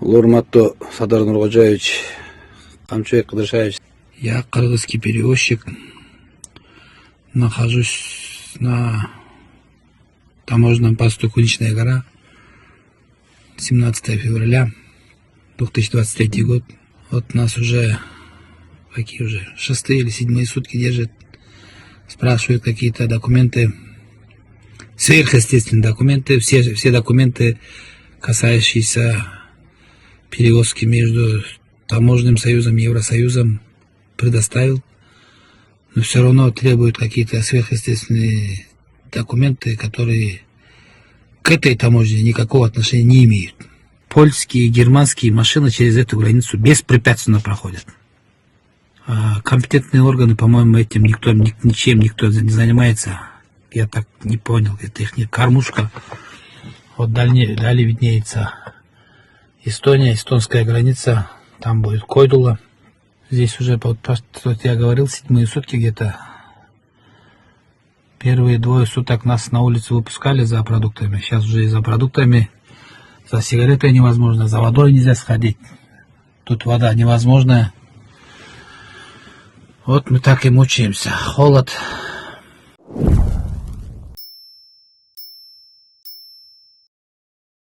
Урматтуу Садар Нуркожоевич, Камчыбек Кыдыршаевич. Я кыргызский перевозчик. Нахожусь на таможенном посту Куничная гора. 17 февраля 2023 год. Вот нас уже, какие уже, 6-е или 7-е сутки держат. Спрашивают какие-то документы, сверхъестественные документы, все документы, касающиеся перевозки между таможенным союзом и Евросоюзом, предоставил, но все равно требуют какие-то сверхъестественные документы, которые к этой таможне никакого отношения не имеют. Польские и германские машины через эту границу беспрепятственно проходят. А компетентные органы, по-моему, этим ничем никто не занимается. Я так не понял, это их не кормушка. Вот далее виднеется Эстония, эстонская граница, там будет Койдула. Здесь уже, вот я говорил, 7-е сутки где-то. Первые 2 суток нас на улицу выпускали за продуктами. Сейчас уже и за продуктами, за сигаретой невозможно, за водой нельзя сходить. Тут вода невозможная. Вот мы так и мучаемся. Холод,